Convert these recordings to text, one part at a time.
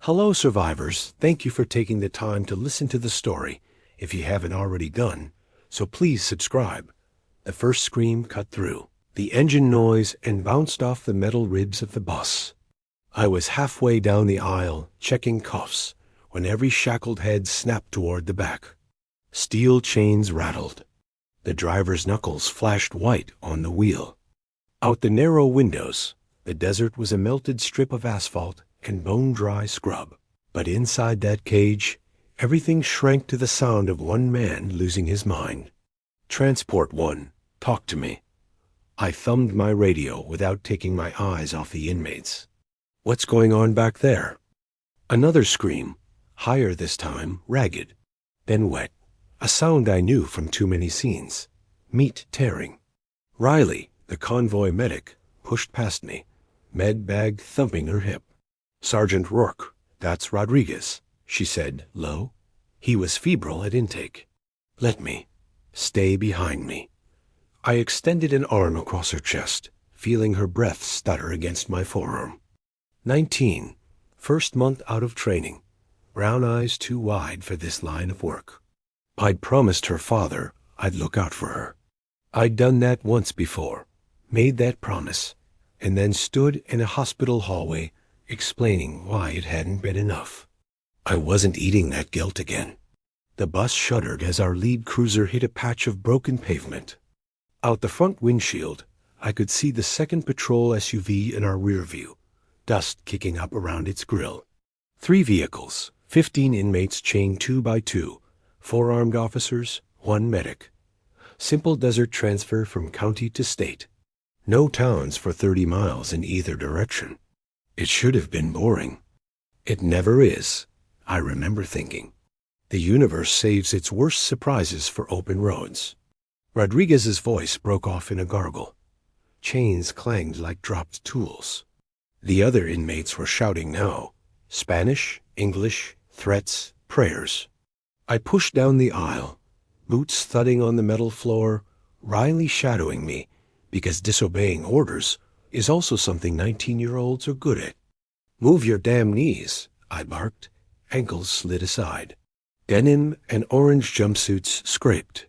Hello, survivors. Thank you for taking the time to listen to the story, if you haven't already done, so please subscribe. The first scream cut through the engine noise and bounced off the metal ribs of the bus. I was halfway down the aisle, checking cuffs, when every shackled head snapped toward the back. Steel chains rattled. The driver's knuckles flashed white on the wheel. Out the narrow windows, the desert was a melted strip of asphalt and bone-dry scrub. But inside that cage, everything shrank to the sound of one man losing his mind. "Transport one, talk to me." I thumbed my radio without taking my eyes off the inmates. "What's going on back there?" Another scream, higher this time, ragged, then wet. A sound I knew from too many scenes. Meat tearing. Riley, the convoy medic, pushed past me, med bag thumping her hip. "Sergeant Rourke, that's Rodriguez," she said, low. He was febrile at intake. "Let me. Stay behind me." I extended an arm across her chest, feeling her breath stutter against my forearm. 19. First month out of training. Brown eyes too wide for this line of work. I'd promised her father I'd look out for her. I'd done that once before, made that promise, and then stood in a hospital hallway explaining why it hadn't been enough. I wasn't eating that guilt again. The bus shuddered as our lead cruiser hit a patch of broken pavement. Out the front windshield, I could see the second patrol SUV in our rear view, dust kicking up around its grill. 3 vehicles, 15 inmates chained 2 by 2, 4 armed officers, 1 medic. Simple desert transfer from county to state. No towns for 30 miles in either direction. It should have been boring. It never is, I remember thinking. The universe saves its worst surprises for open roads. Rodriguez's voice broke off in a gargle. Chains clanged like dropped tools. The other inmates were shouting now. Spanish, English, threats, prayers. I pushed down the aisle, boots thudding on the metal floor, Riley shadowing me, because disobeying orders is also something 19-year-olds are good at. "Move your damn knees," I barked. Ankles slid aside. Denim and orange jumpsuits scraped.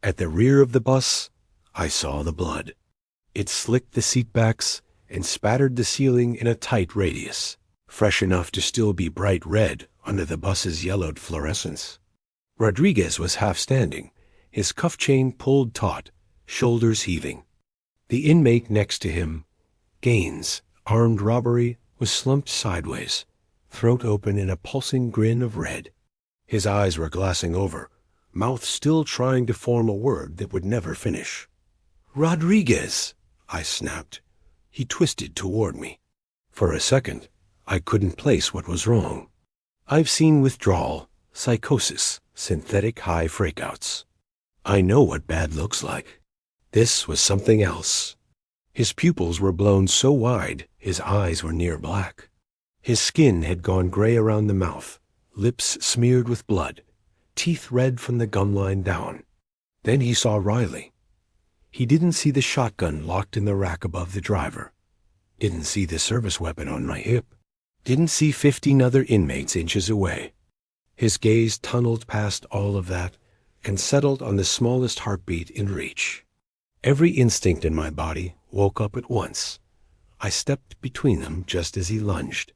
At the rear of the bus, I saw the blood. It slicked the seatbacks and spattered the ceiling in a tight radius, fresh enough to still be bright red under the bus's yellowed fluorescence. Rodriguez was half standing, his cuff chain pulled taut, shoulders heaving. The inmate next to him, Gaines, armed robbery, was slumped sideways, throat open in a pulsing grin of red. His eyes were glassing over, mouth still trying to form a word that would never finish. "Rodriguez!" I snapped. He twisted toward me. For a second, I couldn't place what was wrong. I've seen withdrawal, psychosis, synthetic high freakouts. I know what bad looks like. This was something else. His pupils were blown so wide, his eyes were near black. His skin had gone gray around the mouth, lips smeared with blood, teeth red from the gum line down. Then he saw Riley. He didn't see the shotgun locked in the rack above the driver. Didn't see the service weapon on my hip. Didn't see 15 other inmates inches away. His gaze tunneled past all of that and settled on the smallest heartbeat in reach. Every instinct in my body woke up at once. I stepped between them just as he lunged.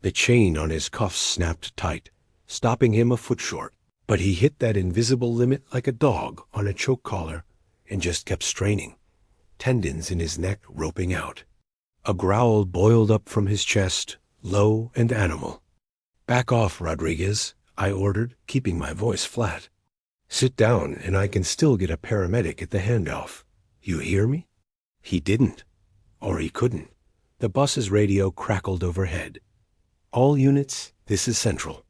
The chain on his cuffs snapped tight, stopping him a foot short, but he hit that invisible limit like a dog on a choke collar and just kept straining, tendons in his neck roping out. A growl boiled up from his chest, low and animal. "Back off, Rodriguez," I ordered, keeping my voice flat. "Sit down and I can still get a paramedic at the handoff. You hear me?" He didn't. Or he couldn't. The bus's radio crackled overhead. "All units, this is Central.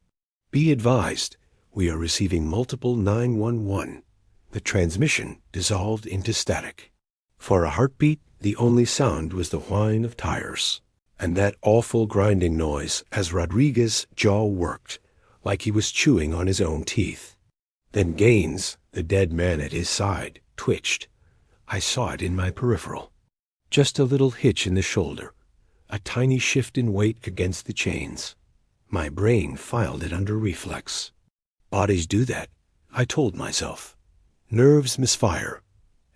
Be advised, we are receiving multiple 911. The transmission dissolved into static. For a heartbeat, the only sound was the whine of tires, and that awful grinding noise as Rodriguez's jaw worked, like he was chewing on his own teeth. Then Gaines, the dead man at his side, twitched. I saw it in my peripheral. Just a little hitch in the shoulder, a tiny shift in weight against the chains. My brain filed it under reflex. Bodies do that, I told myself. Nerves misfire.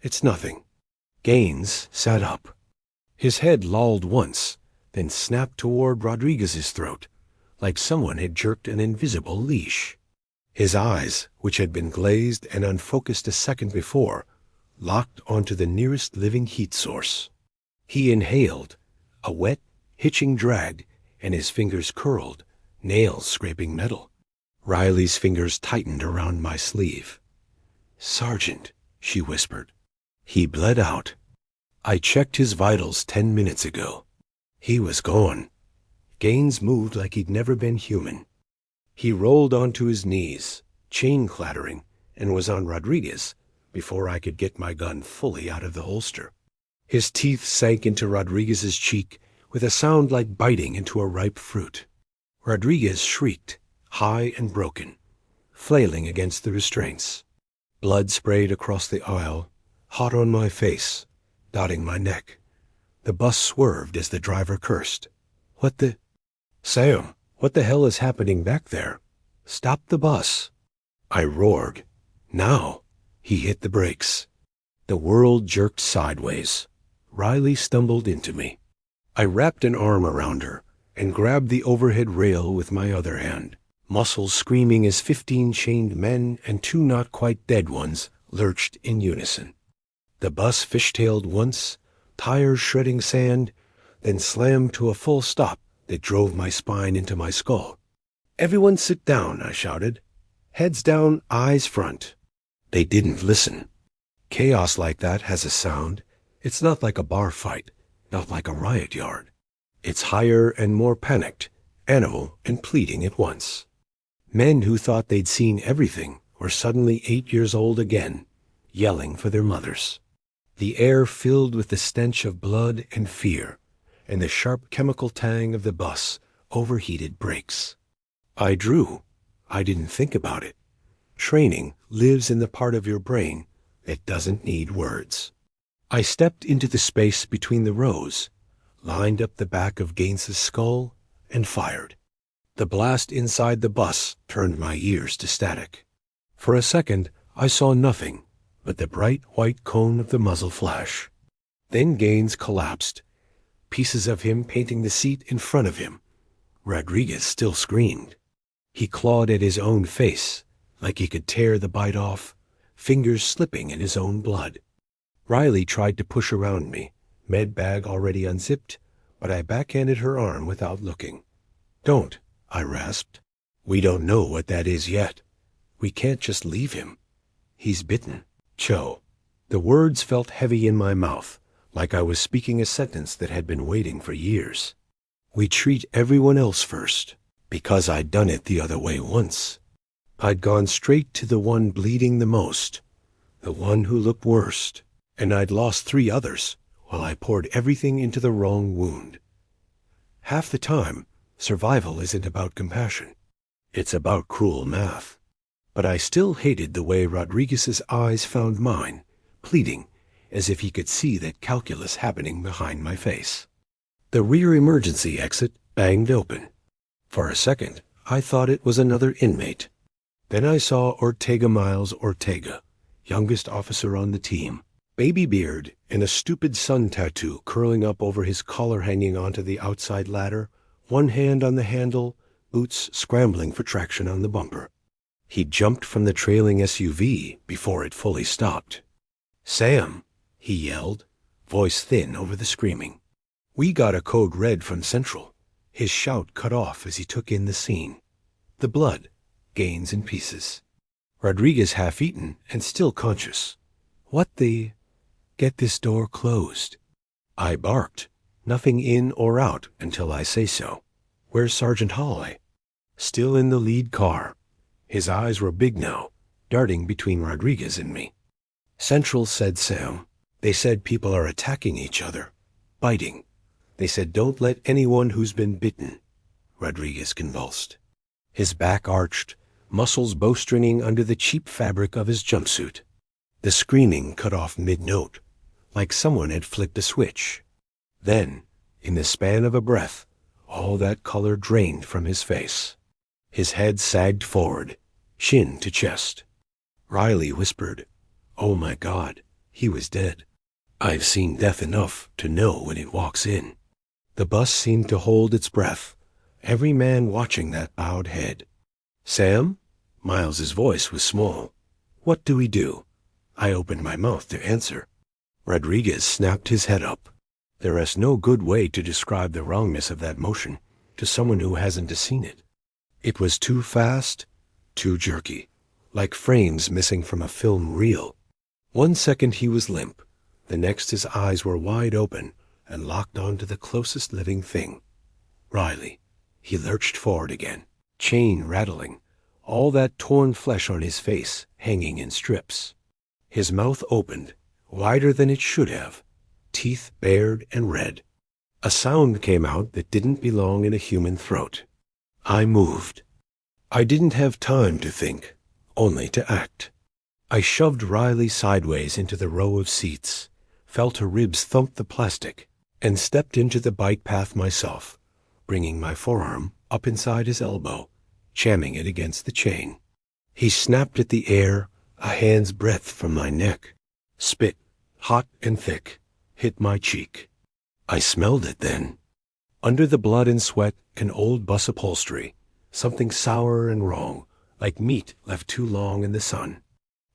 It's nothing. Gaines sat up. His head lolled once, then snapped toward Rodriguez's throat, like someone had jerked an invisible leash. His eyes, which had been glazed and unfocused a second before, locked onto the nearest living heat source. He inhaled, a wet, hitching drag, and his fingers curled, nails scraping metal. Riley's fingers tightened around my sleeve. "Sergeant," she whispered. He bled out. I checked his vitals 10 minutes ago. He was gone. Gaines moved like he'd never been human. He rolled onto his knees, chain clattering, and was on Rodriguez before I could get my gun fully out of the holster. His teeth sank into Rodriguez's cheek with a sound like biting into a ripe fruit. Rodriguez shrieked, high and broken, flailing against the restraints. Blood sprayed across the aisle, hot on my face, dotting my neck. The bus swerved as the driver cursed. "What the—" "Sam, what the hell is happening back there? Stop the bus!" I roared. Now he hit the brakes. The world jerked sideways. Riley stumbled into me. I wrapped an arm around her and grabbed the overhead rail with my other hand, muscles screaming as 15 chained men and 2 not quite dead ones lurched in unison. The bus fishtailed once, tires shredding sand, then slammed to a full stop that drove my spine into my skull. "Everyone sit down," I shouted. "Heads down, eyes front." They didn't listen. Chaos like that has a sound. It's not like a bar fight, not like a riot yard. It's higher and more panicked, animal and pleading at once. Men who thought they'd seen everything were suddenly 8 years old again, yelling for their mothers. The air filled with the stench of blood and fear, and the sharp chemical tang of the bus overheated brakes. I drew. I didn't think about it. Training lives in the part of your brain that doesn't need words. I stepped into the space between the rows, lined up the back of Gaines's skull, and fired. The blast inside the bus turned my ears to static. For a second, I saw nothing but the bright white cone of the muzzle flash. Then Gaines collapsed, pieces of him painting the seat in front of him. Rodriguez still screamed. He clawed at his own face, like he could tear the bite off, fingers slipping in his own blood. Riley tried to push around me, med bag already unzipped, but I backhanded her arm without looking. "Don't," I rasped. "We don't know what that is yet. We can't just leave him. He's bitten." Cho. The words felt heavy in my mouth, like I was speaking a sentence that had been waiting for years. We treat everyone else first, because I'd done it the other way once. I'd gone straight to the one bleeding the most, the one who looked worst, and I'd lost 3 others while I poured everything into the wrong wound. Half the time, survival isn't about compassion. It's about cruel math. But I still hated the way Rodriguez's eyes found mine, pleading, as if he could see that calculus happening behind my face. The rear emergency exit banged open. For a second, I thought it was another inmate. Then I saw Ortega Miles Ortega, youngest officer on the team, baby beard and a stupid sun tattoo curling up over his collar hanging onto the outside ladder, one hand on the handle, boots scrambling for traction on the bumper. He jumped from the trailing SUV before it fully stopped. "Sam," he yelled, voice thin over the screaming. We got a code red from Central. His shout cut off as he took in the scene. The blood, Gaines in pieces. Rodriguez half-eaten and still conscious. "What the—" "Get this door closed." I barked, nothing in or out until I say so. "Where's Sergeant Holloway?" Still in the lead car. His eyes were big now, darting between Rodriguez and me. "Central," said Sam. "They said people are attacking each other, biting. They said don't let anyone who's been bitten." Rodriguez convulsed. His back arched, muscles bowstringing under the cheap fabric of his jumpsuit. The screaming cut off mid-note, like someone had flicked a switch. Then, in the span of a breath, All that color drained from his face. His head sagged forward, chin to chest. Riley whispered, "Oh my God, he was dead. I've seen death enough to know when it walks in." The bus seemed to hold its breath, every man watching that bowed head. "Sam?" Miles's voice was small. "What do we do?" I opened my mouth to answer. Rodriguez snapped his head up. There is no good way to describe the wrongness of that motion to someone who hasn't seen it. It was too fast, too jerky, like frames missing from a film reel. 1 second he was limp, the next his eyes were wide open and locked onto the closest living thing. Riley. He lurched forward again, chain rattling, all that torn flesh on his face hanging in strips. His mouth opened, wider than it should have, teeth bared and red. A sound came out that didn't belong in a human throat. I moved. I didn't have time to think, only to act. I shoved Riley sideways into the row of seats, felt her ribs thump the plastic, and stepped into the bike path myself, bringing my forearm up inside his elbow, jamming it against the chain. He snapped at the air, a hand's breadth from my neck. Spit, hot and thick, hit my cheek. I smelled it then. Under the blood and sweat and old bus upholstery, something sour and wrong, like meat left too long in the sun.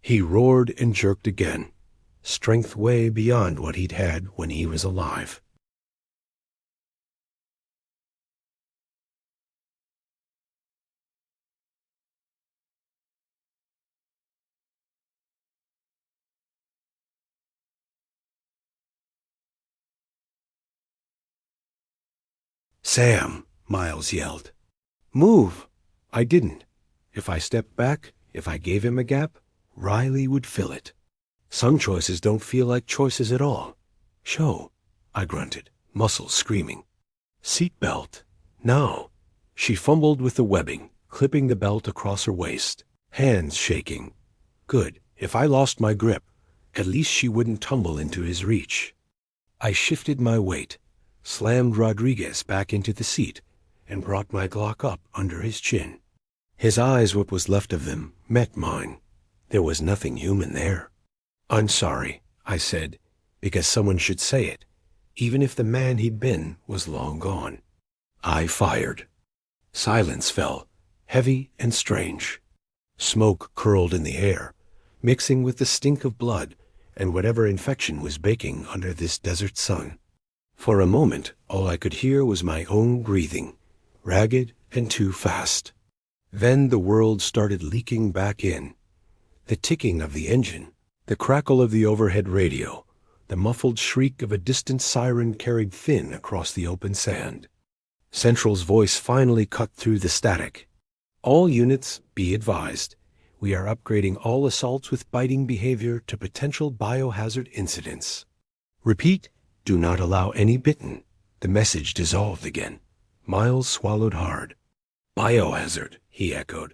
He roared and jerked again, strength way beyond what he'd had when he was alive. "Sam," Miles yelled. "Move!" I didn't. If I stepped back, if I gave him a gap, Riley would fill it. Some choices don't feel like choices at all. "Show," I grunted, muscles screaming. "Seat belt. Now." She fumbled with the webbing, clipping the belt across her waist, hands shaking. Good. If I lost my grip, at least she wouldn't tumble into his reach. I shifted my weight, slammed Rodriguez back into the seat, and brought my Glock up under his chin. His eyes, what was left of them, met mine. There was nothing human there. "I'm sorry," I said, because someone should say it, even if the man he'd been was long gone. I fired. Silence fell, heavy and strange. Smoke curled in the air, mixing with the stink of blood and whatever infection was baking under this desert sun. For a moment, all I could hear was my own breathing, ragged and too fast. Then the world started leaking back in. The ticking of the engine, the crackle of the overhead radio, the muffled shriek of a distant siren carried thin across the open sand. Central's voice finally cut through the static. "All units, be advised. We are upgrading all assaults with biting behavior to potential biohazard incidents. Repeat, do not allow any bitten." The message dissolved again. Miles swallowed hard. "Biohazard," he echoed.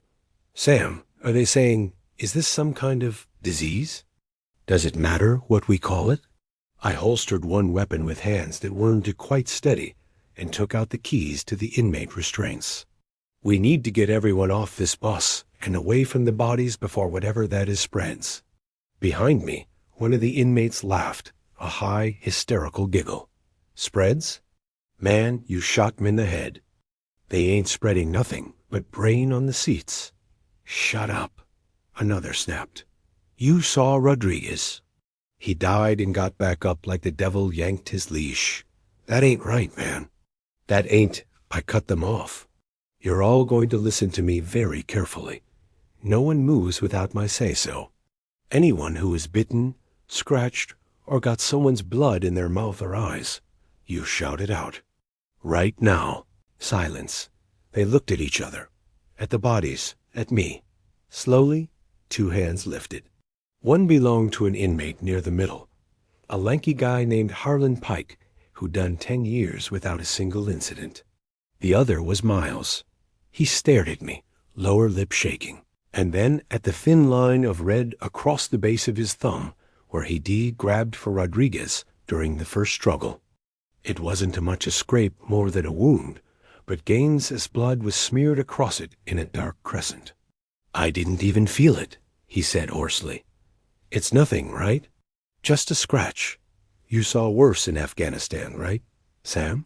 "Sam, are they saying, is this some kind of disease? Does it matter what we call it?" I holstered one weapon with hands that weren't quite steady and took out the keys to the inmate restraints. "We need to get everyone off this bus and away from the bodies before whatever that is spreads." Behind me, one of the inmates laughed, a high, hysterical giggle. "Spreads? Man, you shot 'em in the head. They ain't spreading nothing but brain on the seats." "Shut up," another snapped. "You saw Rodriguez. He died and got back up like the devil yanked his leash. That ain't right, man. That ain't—" I cut them off. "You're all going to listen to me very carefully. No one moves without my say-so. Anyone who is bitten, scratched, or got someone's blood in their mouth or eyes, you shout it out. Right now." Silence. They looked at each other, at the bodies, at me. Slowly, 2 hands lifted. One belonged to an inmate near the middle, a lanky guy named Harlan Pike, who'd done 10 years without a single incident. The other was Miles. He stared at me, lower lip shaking, and then at the thin line of red across the base of his thumb, where he'd grabbed for Rodriguez during the first struggle. It wasn't much a scrape more than a wound, but Gaines's blood was smeared across it in a dark crescent. "I didn't even feel it," he said hoarsely. "It's nothing, right? Just a scratch. You saw worse in Afghanistan, right, Sam?"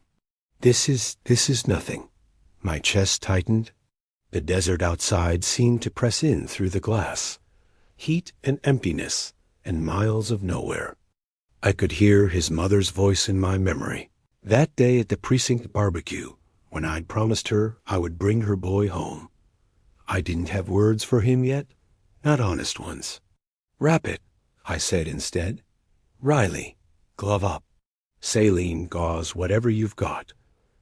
This is nothing." My chest tightened. The desert outside seemed to press in through the glass. Heat and emptiness and miles of nowhere. I could hear his mother's voice in my memory. That day at the precinct barbecue, when I'd promised her I would bring her boy home. I didn't have words for him yet, not honest ones. "Wrap it," I said instead. "Riley, glove up. Saline, gauze, whatever you've got.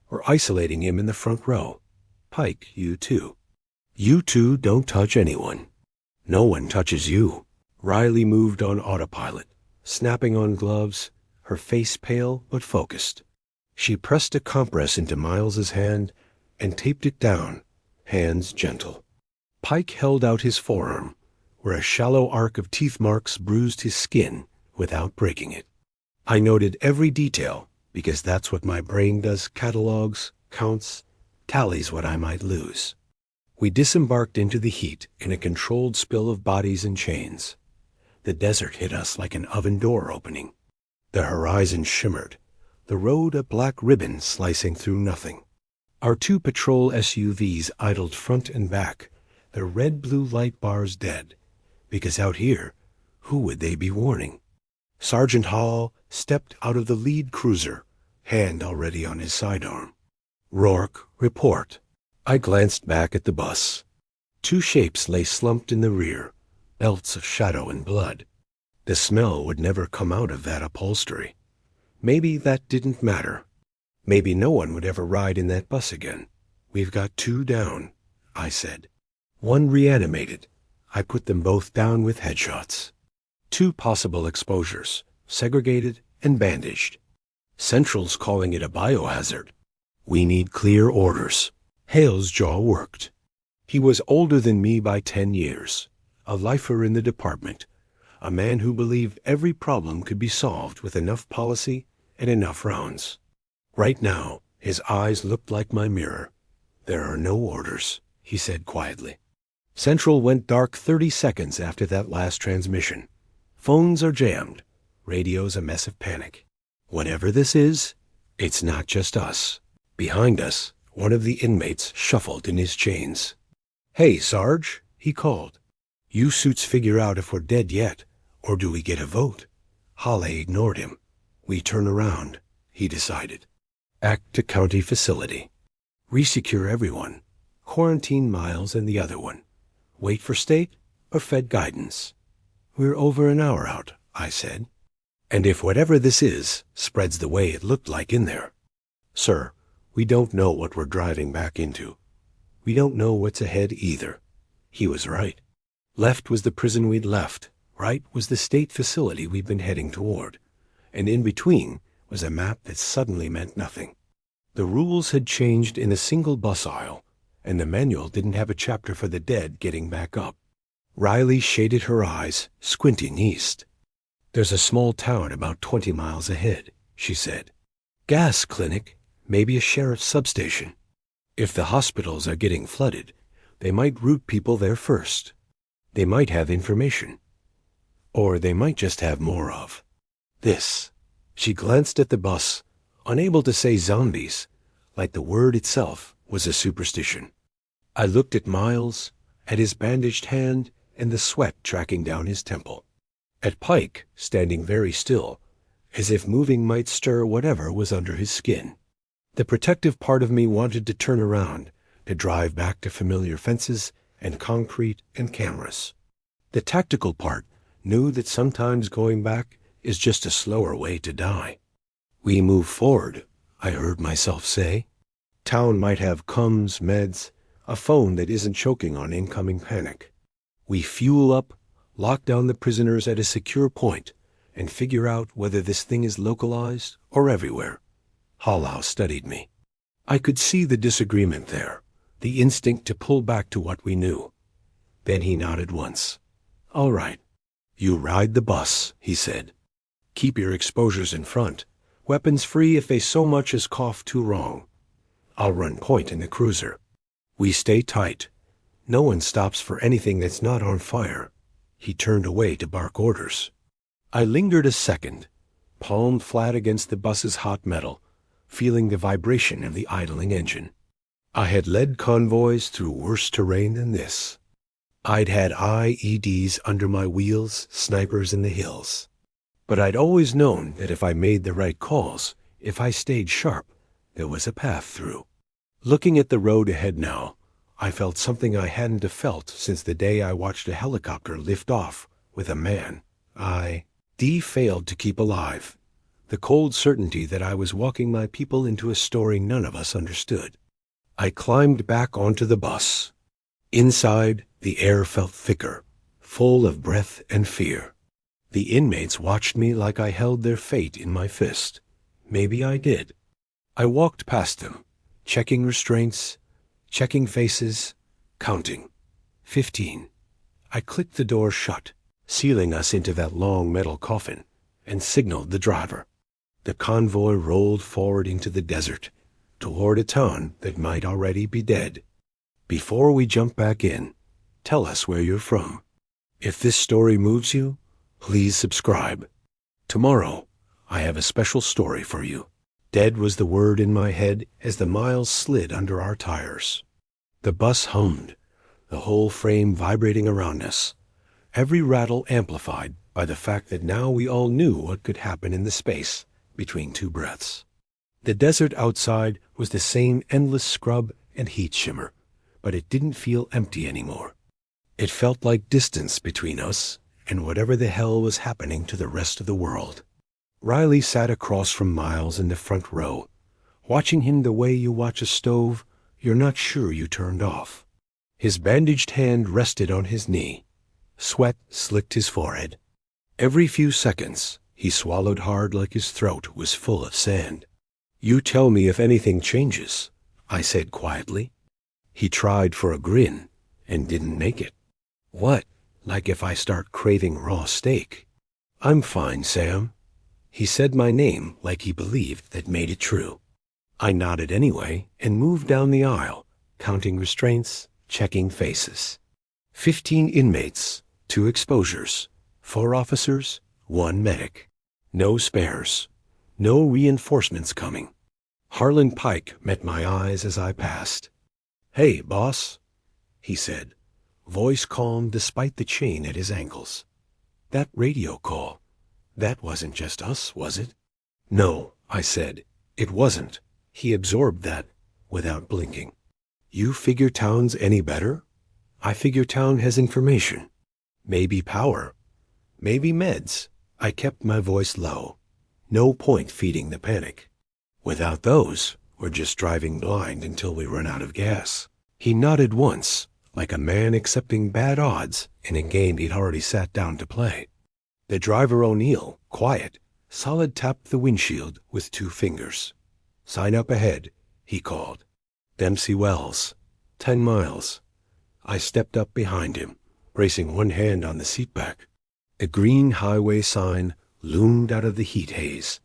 We're isolating him in the front row. Pike, you too. You two don't touch anyone. No one touches you." Riley moved on autopilot, snapping on gloves, her face pale but focused. She pressed a compress into Miles's hand and taped it down, hands gentle. Pike held out his forearm, where a shallow arc of teeth marks bruised his skin without breaking it. I noted every detail, because that's what my brain does: catalogs, counts, tallies what I might lose. We disembarked into the heat in a controlled spill of bodies and chains. The desert hit us like an oven door opening. The horizon shimmered, the road a black ribbon slicing through nothing. Our 2 patrol SUVs idled front and back, their red-blue light bars dead, because out here, who would they be warning? Sergeant Hall stepped out of the lead cruiser, hand already on his sidearm. "Rourke, report." I glanced back at the bus. 2 shapes lay slumped in the rear, belts of shadow and blood. The smell would never come out of that upholstery. Maybe that didn't matter. Maybe no one would ever ride in that bus again. "We've got 2 down," I said. 1 reanimated. I put them both down with headshots. 2 possible exposures, segregated and bandaged. Central's calling it a biohazard. We need clear orders. Hale's jaw worked. He was older than me by 10 years, a lifer in the department, a man who believed every problem could be solved with enough policy and enough rounds. Right now, his eyes looked like my mirror. "There are no orders," he said quietly. "Central went dark 30 seconds after that last transmission. Phones are jammed, radio's a mess of panic. Whatever this is, it's not just us." Behind us, one of the inmates shuffled in his chains. "Hey, Sarge," he called. "You suits figure out if we're dead yet, or do we get a vote?" Halle ignored him. "We turn around," he decided. "Act to county facility. Resecure everyone. Quarantine Miles and the other one. Wait for state or Fed guidance." "We're over an hour out," I said. "And if whatever this is spreads the way it looked like in there." "Sir, we don't know what we're driving back into. We don't know what's ahead either." He was right. Left was the prison we'd left. Right was the state facility we'd been heading toward. And in between was a map that suddenly meant nothing. The rules had changed in a single bus aisle, and the manual didn't have a chapter for the dead getting back up. Riley shaded her eyes, squinting east. "There's a small town about 20 miles ahead," she said. "Gas clinic, maybe a sheriff's substation. If the hospitals are getting flooded, they might route people there first. They might have information. Or they might just have more of this." She glanced at the bus, unable to say zombies, like the word itself was a superstition. I looked at Miles, at his bandaged hand and the sweat tracking down his temple. At Pike, standing very still, as if moving might stir whatever was under his skin. The protective part of me wanted to turn around, to drive back to familiar fences and concrete and cameras. The tactical part knew that sometimes going back is just a slower way to die. "We move forward," I heard myself say. "Town might have Cums, meds, a phone that isn't choking on incoming panic. We fuel up, lock down the prisoners at a secure point, and figure out whether this thing is localized or everywhere." Hallow studied me. I could see the disagreement there, the instinct to pull back to what we knew. Then he nodded once. "All right. You ride the bus," he said. "Keep your exposures in front, weapons free if they so much as cough too wrong. I'll run point in the cruiser. We stay tight. No one stops for anything that's not on fire. He turned away to bark orders. I lingered a second, palm flat against the bus's hot metal, feeling the vibration of the idling engine. I had led convoys through worse terrain than this. I'd had IEDs under my wheels, snipers in the hills. But I'd always known that if I made the right calls, if I stayed sharp, there was a path through. Looking at the road ahead now, I felt something I hadn't felt since the day I watched a helicopter lift off with a man D failed to keep alive. The cold certainty that I was walking my people into a story none of us understood. I climbed back onto the bus. Inside, the air felt thicker, full of breath and fear. The inmates watched me like I held their fate in my fist. Maybe I did. I walked past them, checking restraints, checking faces, counting. 15. I clicked the door shut, sealing us into that long metal coffin, and signaled the driver. The convoy rolled forward into the desert, toward a town that might already be dead. Before we jump back in, tell us where you're from. If this story moves you, please subscribe. Tomorrow, I have a special story for you. Dead was the word in my head as the miles slid under our tires. The bus hummed, the whole frame vibrating around us, every rattle amplified by the fact that now we all knew what could happen in the space between two breaths. The desert outside was the same endless scrub and heat shimmer, but it didn't feel empty anymore. It felt like distance between us and whatever the hell was happening to the rest of the world. Riley sat across from Miles in the front row, watching him the way you watch a stove you're not sure you turned off. His bandaged hand rested on his knee. Sweat slicked his forehead. Every few seconds, he swallowed hard like his throat was full of sand. "You tell me if anything changes," I said quietly. He tried for a grin and didn't make it. "What, like if I start craving raw steak?" "I'm fine, Sam." He said my name like he believed that made it true. I nodded anyway and moved down the aisle, counting restraints, checking faces. 15 inmates, 2 exposures, 4 officers, 1 medic. No spares. No reinforcements coming. Harlan Pike met my eyes as I passed. "Hey, boss," he said, voice calm despite the chain at his ankles. "That radio call, that wasn't just us, was it?" "No," I said, "it wasn't." He absorbed that without blinking. "You figure town's any better?" "I figure town has information. Maybe power. Maybe meds." I kept my voice low. No point feeding the panic. "Without those, we're just driving blind until we run out of gas." He nodded once, like a man accepting bad odds in a game he'd already sat down to play. The driver O'Neill, quiet, solid tapped the windshield with 2 fingers. "Sign up ahead," he called. "Dempsey Wells. 10 miles. I stepped up behind him, bracing one hand on the seatback. A green highway sign loomed out of the heat haze.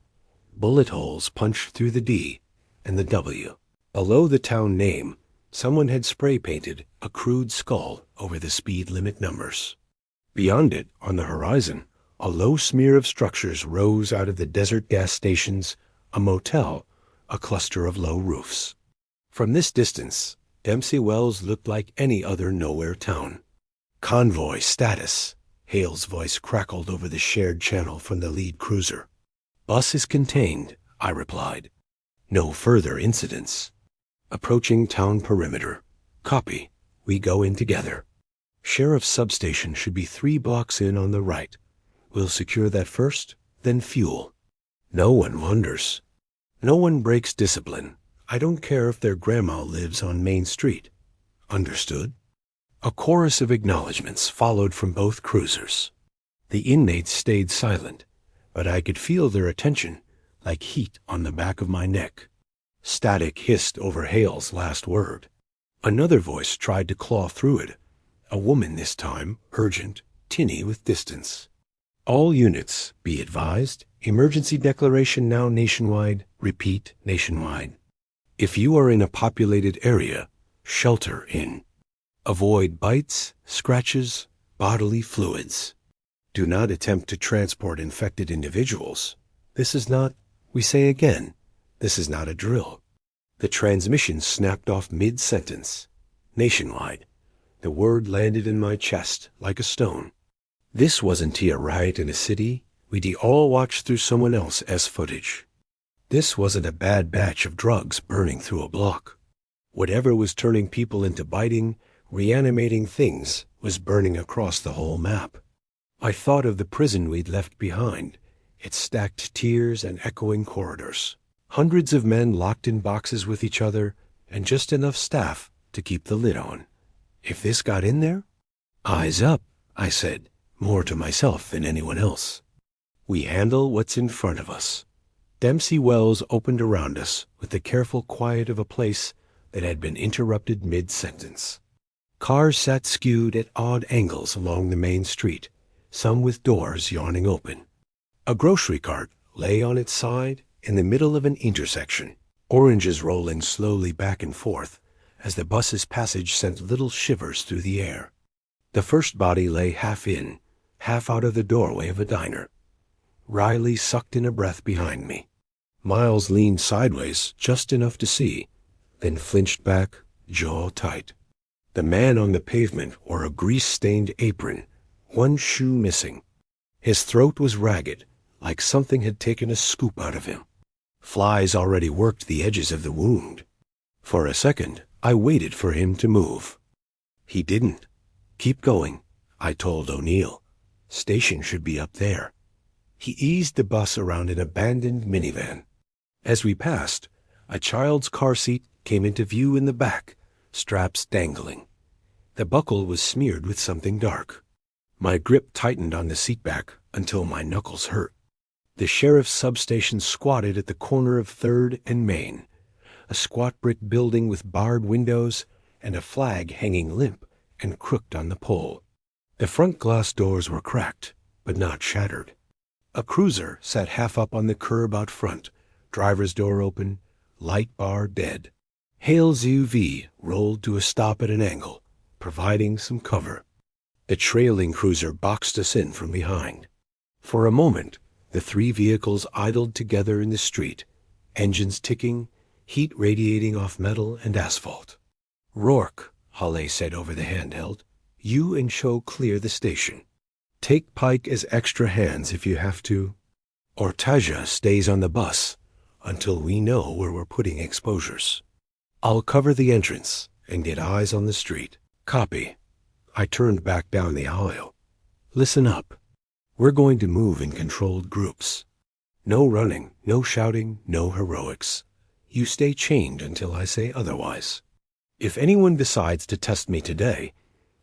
Bullet holes punched through the D and the W. Below the town name, someone had spray painted a crude skull over the speed limit numbers. Beyond it, on the horizon, a low smear of structures rose out of the desert gas stations, a motel, a cluster of low roofs. From this distance, Dempsey Wells looked like any other nowhere town. "Convoy status," Hale's voice crackled over the shared channel from the lead cruiser. "Bus is contained," I replied. "No further incidents." "Approaching town perimeter." "Copy. We go in together." "Sheriff's substation should be 3 blocks in on the right. We'll secure that first, then fuel." No one wonders. No one breaks discipline. I don't care if their grandma lives on Main Street. Understood? A chorus of acknowledgments followed from both cruisers. The inmates stayed silent, but I could feel their attention like heat on the back of my neck. Static hissed over Hale's last word. Another voice tried to claw through it. A woman this time, urgent, tinny with distance. "All units, be advised. Emergency declaration now nationwide. Repeat, nationwide." If you are in a populated area, shelter in. Avoid bites, scratches, bodily fluids. Do not attempt to transport infected individuals. This is not, we say again, this is not a drill. The transmission snapped off mid-sentence. Nationwide. The word landed in my chest like a stone. This wasn't a riot in a city. We'd all watched through someone else's footage. This wasn't a bad batch of drugs burning through a block. Whatever was turning people into biting, reanimating things was burning across the whole map. I thought of the prison we'd left behind, its stacked tiers and echoing corridors. Hundreds of men locked in boxes with each other, and just enough staff to keep the lid on. If this got in there? Eyes up, I said, more to myself than anyone else. We handle what's in front of us. Dempsey Wells opened around us with the careful quiet of a place that had been interrupted mid-sentence. Cars sat skewed at odd angles along the main street, some with doors yawning open. A grocery cart lay on its side in the middle of an intersection, oranges rolling slowly back and forth as the bus's passage sent little shivers through the air. The first body lay half in, half out of the doorway of a diner. Riley sucked in a breath behind me. Miles leaned sideways just enough to see, then flinched back, jaw tight. The man on the pavement wore a grease-stained apron, one shoe missing. His throat was ragged, like something had taken a scoop out of him. Flies already worked the edges of the wound. For a second, I waited for him to move. He didn't. Keep going, I told O'Neill. Station should be up there. He eased the bus around an abandoned minivan. As we passed, a child's car seat came into view in the back, straps dangling. The buckle was smeared with something dark. My grip tightened on the seatback until my knuckles hurt. The sheriff's substation squatted at the corner of 3rd and Main, a squat brick building with barred windows and a flag hanging limp and crooked on the pole. The front glass doors were cracked, but not shattered. A cruiser sat half up on the curb out front, driver's door open, light bar dead. Hale's UV rolled to a stop at an angle, providing some cover. The trailing cruiser boxed us in from behind. For a moment, the 3 vehicles idled together in the street, engines ticking, heat radiating off metal and asphalt. "Rourke," Halle said over the handheld, "you and Cho clear the station. Take Pike as extra hands if you have to. Ortaja stays on the bus until we know where we're putting exposures. I'll cover the entrance and get eyes on the street." "Copy." I turned back down the aisle. "Listen up. We're going to move in controlled groups. No running, no shouting, no heroics. You stay chained until I say otherwise. If anyone decides to test me today,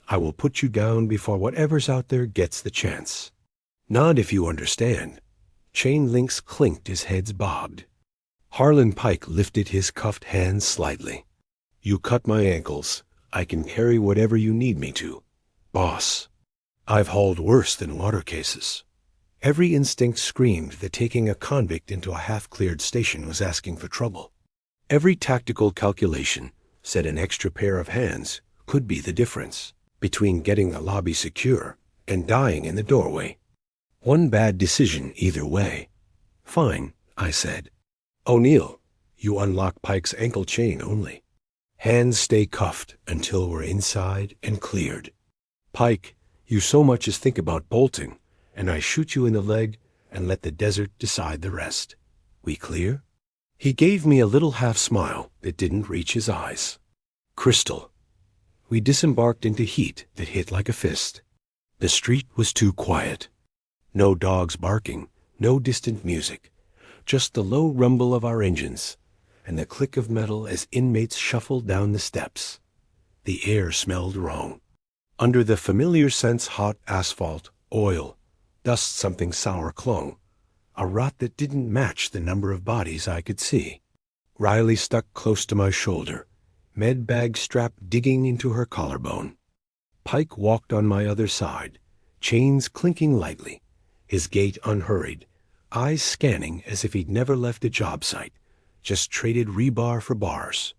I will put you down before whatever's out there gets the chance. Nod if you understand." Chain links clinked as heads bobbed. Harlan Pike lifted his cuffed hands slightly. "You cut my ankles. I can carry whatever you need me to. Boss. I've hauled worse than water cases." Every instinct screamed that taking a convict into a half-cleared station was asking for trouble. Every tactical calculation said an extra pair of hands could be the difference between getting the lobby secure and dying in the doorway. One bad decision either way. "Fine," I said. "O'Neill, you unlock Pike's ankle chain only. Hands stay cuffed until we're inside and cleared. Pike, you so much as think about bolting, and I shoot you in the leg and let the desert decide the rest. We clear?" He gave me a little half-smile that didn't reach his eyes. Crystal. We disembarked into heat that hit like a fist. The street was too quiet. No dogs barking, no distant music, just the low rumble of our engines and the click of metal as inmates shuffled down the steps. The air smelled wrong. Under the familiar scents, hot asphalt, oil, dust something sour clung, a rot that didn't match the number of bodies I could see. Riley stuck close to my shoulder, med bag strap digging into her collarbone. Pike walked on my other side, chains clinking lightly, his gait unhurried, eyes scanning as if he'd never left a job site, just traded rebar for bars.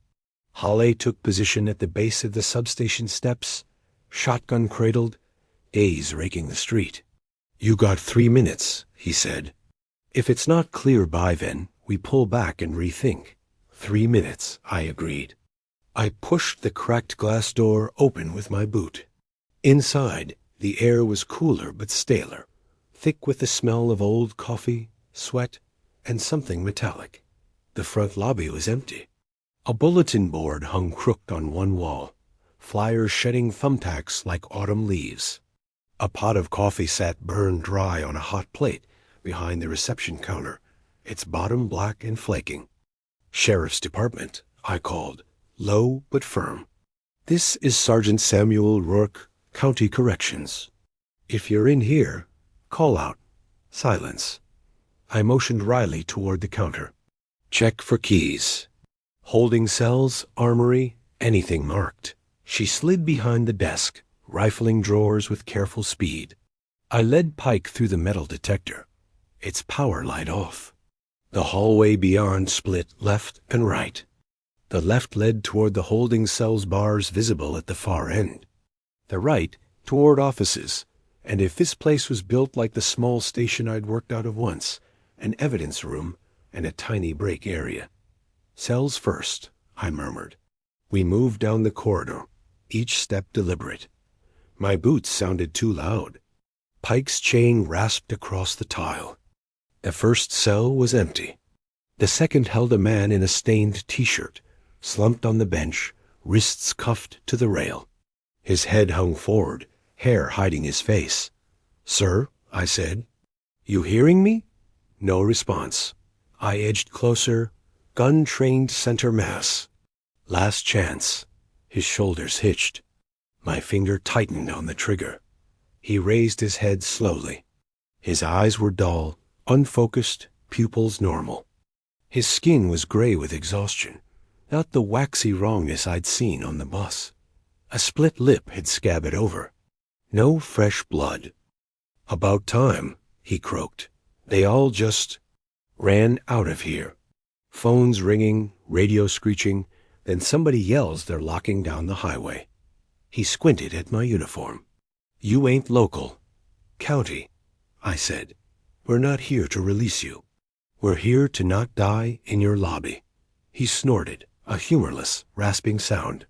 Halle took position at the base of the substation steps, shotgun cradled, gaze raking the street. "You got 3 minutes," he said. "If it's not clear by then, we pull back and rethink." 3 minutes, I agreed. I pushed the cracked glass door open with my boot. Inside, the air was cooler but staler, thick with the smell of old coffee, sweat, and something metallic. The front lobby was empty. A bulletin board hung crooked on one wall, flyers shedding thumbtacks like autumn leaves. A pot of coffee sat burned dry on a hot plate behind the reception counter, its bottom black and flaking. "Sheriff's Department," I called, low but firm. "This is Sergeant Samuel Rourke, County Corrections. If you're in here, call out." Silence. I motioned Riley toward the counter. "Check for keys. Holding cells, armory, anything marked." She slid behind the desk, rifling drawers with careful speed. I led Pike through the metal detector, its power light off. The hallway beyond split left and right. The left led toward the holding cells bars visible at the far end. The right toward offices, and if this place was built like the small station I'd worked out of once, an evidence room and a tiny break area. "Cells first," I murmured. We moved down the corridor, each step deliberate. My boots sounded too loud. Pike's chain rasped across the tile. The first cell was empty. The second held a man in a stained T-shirt, slumped on the bench, wrists cuffed to the rail. His head hung forward, hair hiding his face. "Sir," I said. "You hearing me?" No response. I edged closer, gun trained center mass. Last chance. His shoulders hitched. My finger tightened on the trigger. He raised his head slowly. His eyes were dull, unfocused, pupils normal. His skin was gray with exhaustion, not the waxy wrongness I'd seen on the bus. A split lip had scabbed over. No fresh blood. "About time," he croaked. "They all just ran out of here." Phones ringing, radio screeching, then somebody yells they're locking down the highway. He squinted at my uniform. "You ain't local." "County," I said. "We're not here to release you. We're here to not die in your lobby." He snorted, a humorless, rasping sound.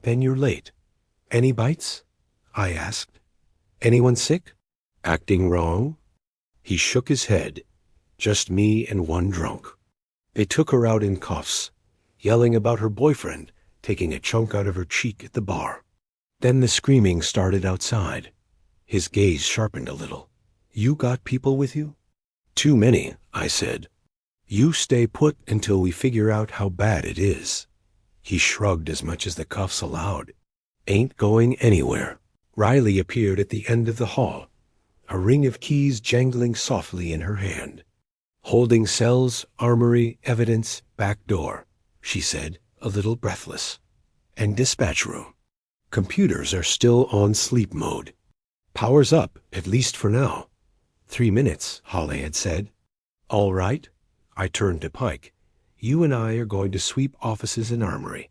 "Then you're late. Any bites?" I asked. "Anyone sick? Acting wrong?" He shook his head. "Just me and one drunk." They took her out in cuffs, yelling about her boyfriend taking a chunk out of her cheek at the bar. Then the screaming started outside. His gaze sharpened a little. "You got people with you?" "Too many," I said. "You stay put until we figure out how bad it is." He shrugged as much as the cuffs allowed. "Ain't going anywhere." Riley appeared at the end of the hall, a ring of keys jangling softly in her hand. "Holding cells, armory, evidence, back door," she said, a little breathless. "And dispatch room. Computers are still on sleep mode. Power's up, at least for now." 3 minutes, Halle had said. "All right." I turned to Pike. "You and I are going to sweep offices and armory.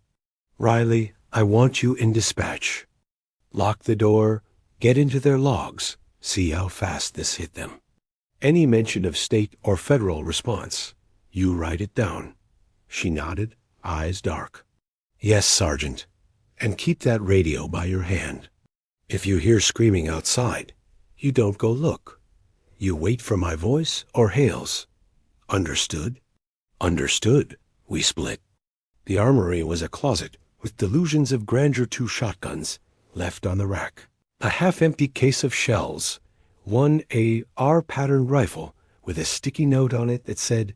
Riley, I want you in dispatch. Lock the door, get into their logs, see how fast this hit them. Any mention of state or federal response, you write it down." She nodded, eyes dark. "Yes, Sergeant. And keep that radio by your hand. If you hear screaming outside, you don't go look. You wait for my voice or Hale's. Understood?" "Understood." We split. The armory was a closet with delusions of grandeur, 2 shotguns left on the rack, a half-empty case of shells, one AR-patterned rifle with a sticky note on it that said,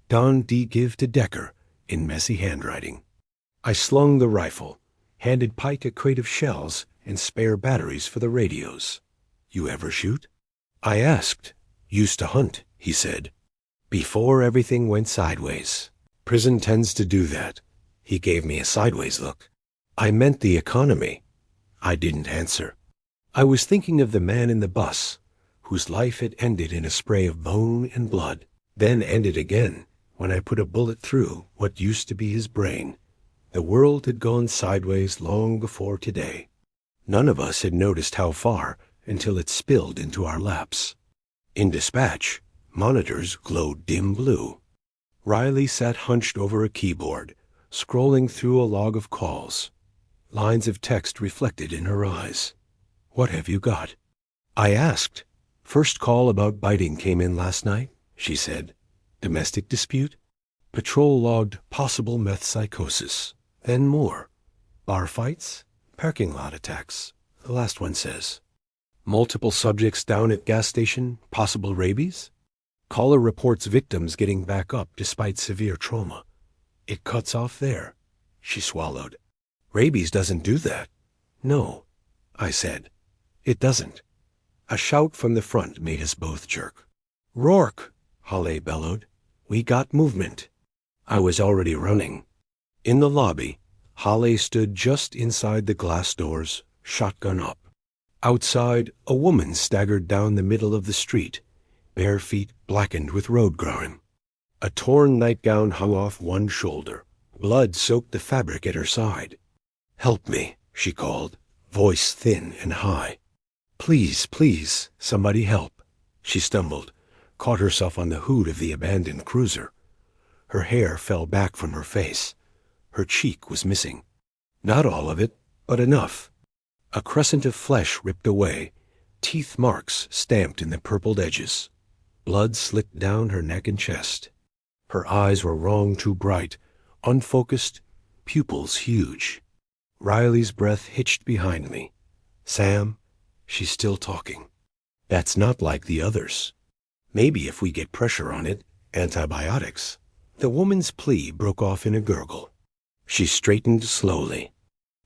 "Don D. Give to Decker," in messy handwriting. I slung the rifle, handed Pike a crate of shells and spare batteries for the radios. "You ever shoot?" I asked. "Used to hunt," he said. "Before everything went sideways. Prison tends to do that." He gave me a sideways look. "I meant the economy." I didn't answer. I was thinking of the man in the bus, whose life had ended in a spray of bone and blood, then ended again when I put a bullet through what used to be his brain. The world had gone sideways long before today. None of us had noticed how far until it spilled into our laps. In dispatch, monitors glowed dim blue. Riley sat hunched over a keyboard, scrolling through a log of calls. Lines of text reflected in her eyes. "What have you got?" I asked. "First call about biting came in last night," she said. "Domestic dispute? Patrol logged possible meth psychosis. Then more. Bar fights? Parking lot attacks. The last one says. Multiple subjects down at gas station, possible rabies? Caller reports victims getting back up despite severe trauma. It cuts off there." She swallowed. "Rabies doesn't do that." "No," I said. "It doesn't." A shout from the front made us both jerk. "Rourke!" Halle bellowed. "We got movement." I was already running. In the lobby, Halle stood just inside the glass doors, shotgun up. Outside, a woman staggered down the middle of the street, bare feet blackened with road grime. A torn nightgown hung off one shoulder. Blood soaked the fabric at her side. "Help me," she called, voice thin and high. "Please, please, somebody help." She stumbled, caught herself on the hood of the abandoned cruiser. Her hair fell back from her face. Her cheek was missing. Not all of it, but enough. A crescent of flesh ripped away, teeth marks stamped in the purpled edges. Blood slicked down her neck and chest. Her eyes were wrong too bright, unfocused, pupils huge. Riley's breath hitched behind me. "Sam," she's still talking. "That's not like the others. Maybe if we get pressure on it, antibiotics." The woman's plea broke off in a gurgle. She straightened slowly.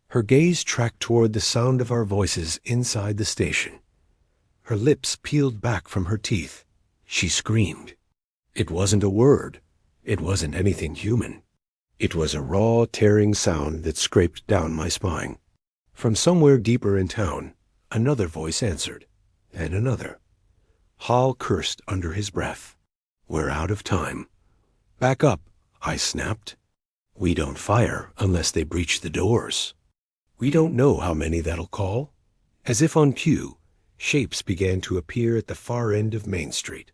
Her gaze tracked toward the sound of our voices inside the station. Her lips peeled back from her teeth. She screamed. It wasn't a word. It wasn't anything human. It was a raw, tearing sound that scraped down my spine. From somewhere deeper in town, another voice answered, and another. Hall cursed under his breath. "We're out of time." "Back up," I snapped. "We don't fire unless they breach the doors." "We don't know how many that'll call." As if on cue, shapes began to appear at the far end of Main Street.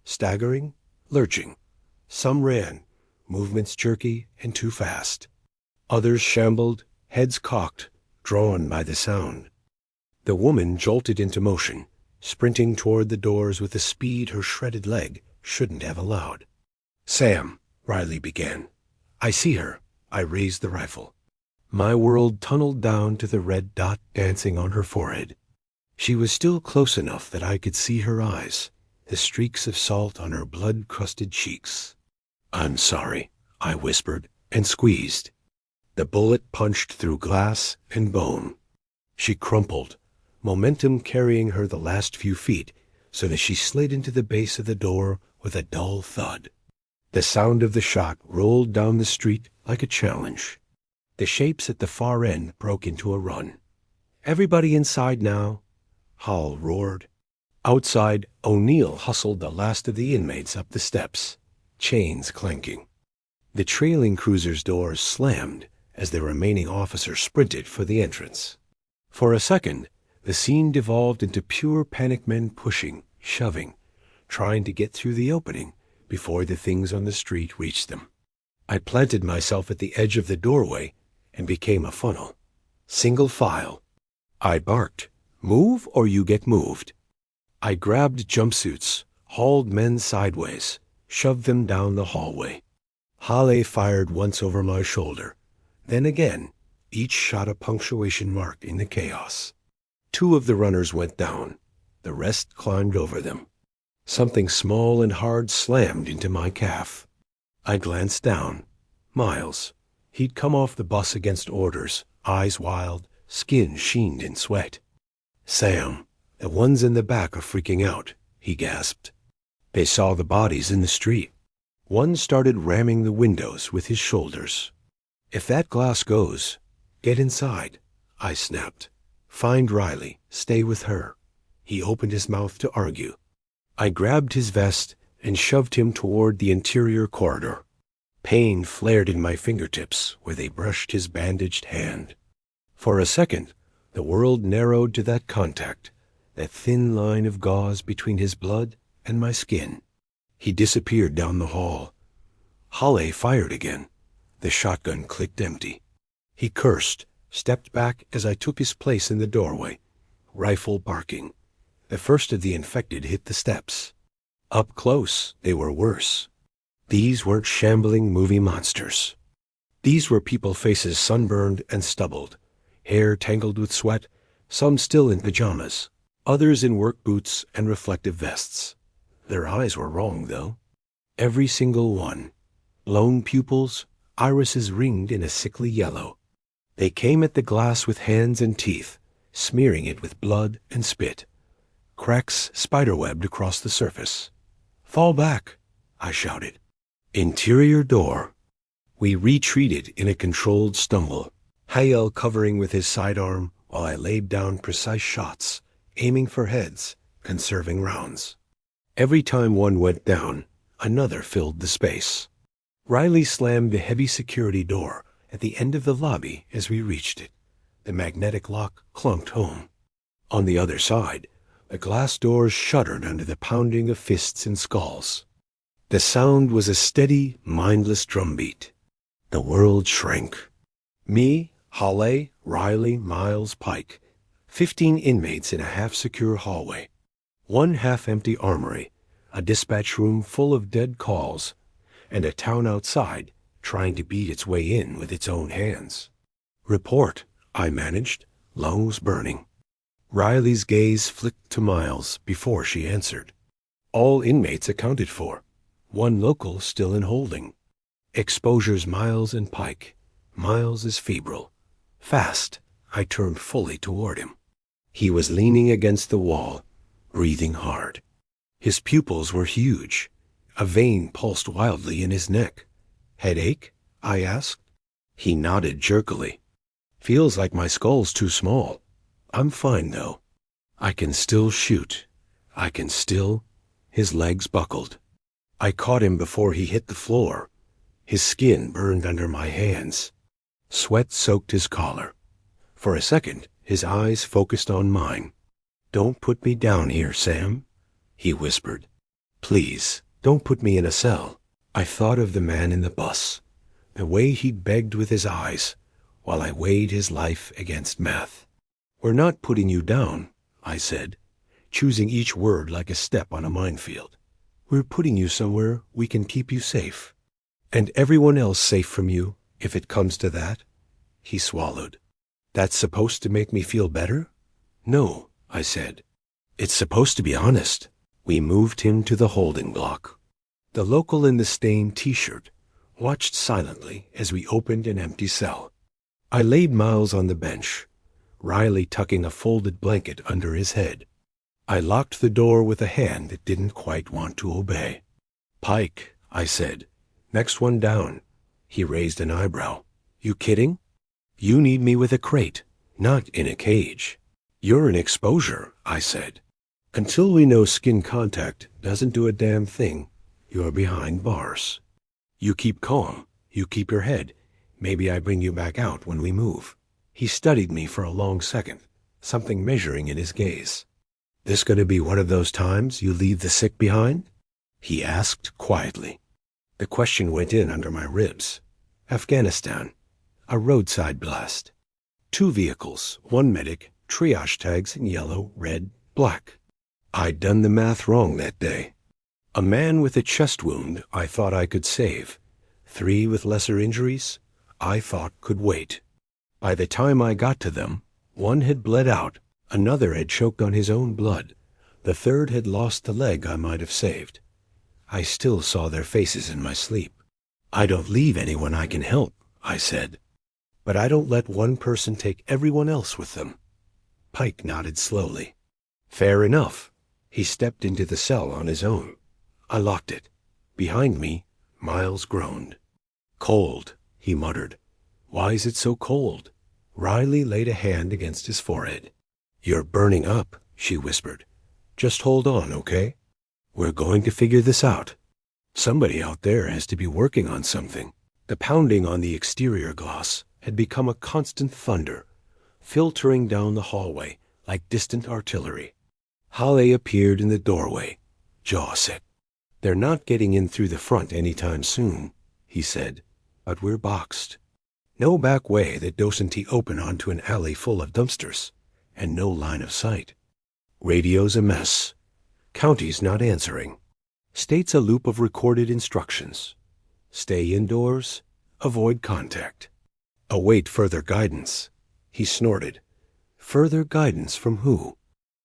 Staggering, lurching. Some ran, movements jerky and too fast. Others shambled, heads cocked, drawn by the sound. The woman jolted into motion, sprinting toward the doors with a speed her shredded leg shouldn't have allowed. "Sam," Riley began. "I see her." I raised the rifle. My world tunneled down to the red dot dancing on her forehead. She was still close enough that I could see her eyes, the streaks of salt on her blood-crusted cheeks. "I'm sorry," I whispered, and squeezed. The bullet punched through glass and bone. She crumpled, momentum carrying her the last few feet so that she slid into the base of the door with a dull thud. The sound of the shot rolled down the street like a challenge. The shapes at the far end broke into a run. "Everybody inside now," Hall roared. Outside, O'Neill hustled the last of the inmates up the steps, chains clanking. The trailing cruiser's doors slammed as the remaining officer sprinted for the entrance. For a second, the scene devolved into pure panic, men pushing, shoving, trying to get through the opening before the things on the street reached them. I planted myself at the edge of the doorway and became a funnel. Single file. I barked, "Move or you get moved." I grabbed jumpsuits, hauled men sideways, shoved them down the hallway. Halle fired once over my shoulder. Then again, each shot a punctuation mark in the chaos. 2 of the runners went down. The rest climbed over them. Something small and hard slammed into my calf. I glanced down. Miles. He'd come off the bus against orders, eyes wild, skin sheened in sweat. "Sam, the ones in the back are freaking out," he gasped. They saw the bodies in the street. One started ramming the windows with his shoulders. "If that glass goes, get inside," I snapped. "Find Riley. Stay with her." He opened his mouth to argue. I grabbed his vest and shoved him toward the interior corridor. Pain flared in my fingertips where they brushed his bandaged hand. For a second, the world narrowed to that contact, that thin line of gauze between his blood and my skin. He disappeared down the hall. Halle fired again. The shotgun clicked empty. He cursed, stepped back as I took his place in the doorway, rifle barking. The first of the infected hit the steps. Up close, they were worse. These weren't shambling movie monsters. These were people faces sunburned and stubbled, hair tangled with sweat, some still in pajamas, others in work boots and reflective vests. Their eyes were wrong, though. Every single one. Lone pupils, irises ringed in a sickly yellow. They came at the glass with hands and teeth, smearing it with blood and spit. Cracks spiderwebbed across the surface. "Fall back," I shouted. Interior door. We retreated in a controlled stumble, Hayel covering with his sidearm while I laid down precise shots, aiming for heads, conserving rounds. Every time one went down, another filled the space. Riley slammed the heavy security door at the end of the lobby as we reached it. The magnetic lock clunked home. On the other side, the glass doors shuddered under the pounding of fists and skulls. The sound was a steady, mindless drumbeat. The world shrank. Me, Halle, Riley, Miles, Pike. 15 inmates in a half-secure hallway. One half-empty armory, a dispatch room full of dead calls, and a town outside trying to beat its way in with its own hands. "Report," I managed, lungs burning. Riley's gaze flicked to Miles before she answered. All inmates accounted for. One local still in holding. Exposures Miles and Pike. Miles is febrile. Fast, I turned fully toward him. He was leaning against the wall, breathing hard. His pupils were huge. A vein pulsed wildly in his neck. "Headache?" I asked. He nodded jerkily. "Feels like my skull's too small. I'm fine, though. I can still shoot. I can still—" His legs buckled. I caught him before he hit the floor. His skin burned under my hands. Sweat soaked his collar. For a second, his eyes focused on mine. "Don't put me down here, Sam," he whispered. "Please, don't put me in a cell." I thought of the man in the bus, the way he'd begged with his eyes, while I weighed his life against math. "We're not putting you down," I said, choosing each word like a step on a minefield. "We're putting you somewhere we can keep you safe. And everyone else safe from you, if it comes to that." He swallowed. "That's supposed to make me feel better?" "No," I said. "It's supposed to be honest." We moved him to the holding block. The local in the stained T-shirt watched silently as we opened an empty cell. I laid Miles on the bench, Riley tucking a folded blanket under his head. I locked the door with a hand that didn't quite want to obey. "Pike," I said. "Next one down." He raised an eyebrow. "You kidding? You need me with a crate, not in a cage." "You're an exposure," I said. "Until we know skin contact doesn't do a damn thing, you're behind bars. You keep calm, you keep your head. Maybe I bring you back out when we move." He studied me for a long second, something measuring in his gaze. "This gonna be one of those times you leave the sick behind?" he asked quietly. The question went in under my ribs. Afghanistan. A roadside blast. 2 vehicles, 1 medic, triage tags in yellow, red, black. I'd done the math wrong that day. A man with a chest wound I thought I could save. 3 with lesser injuries I thought could wait. By the time I got to them, 1 had bled out, another had choked on his own blood, the third had lost the leg I might have saved. I still saw their faces in my sleep. "I don't leave anyone I can help," I said. "But I don't let one person take everyone else with them." Pike nodded slowly. "Fair enough." He stepped into the cell on his own. I locked it. Behind me, Miles groaned. "Cold," he muttered. "Why is it so cold?" Riley laid a hand against his forehead. "You're burning up," she whispered. "Just hold on, okay? We're going to figure this out." Somebody out there has to be working on something. The pounding on the exterior glass had become a constant thunder, filtering down the hallway like distant artillery. Hale appeared in the doorway, jaw set. "They're not getting in through the front any time soon," he said, "but we're boxed. No back way that doesn't open onto an alley full of dumpsters, and no line of sight. Radio's a mess. County's not answering. State's a loop of recorded instructions. Stay indoors, avoid contact. Await further guidance." He snorted. "Further guidance from who?"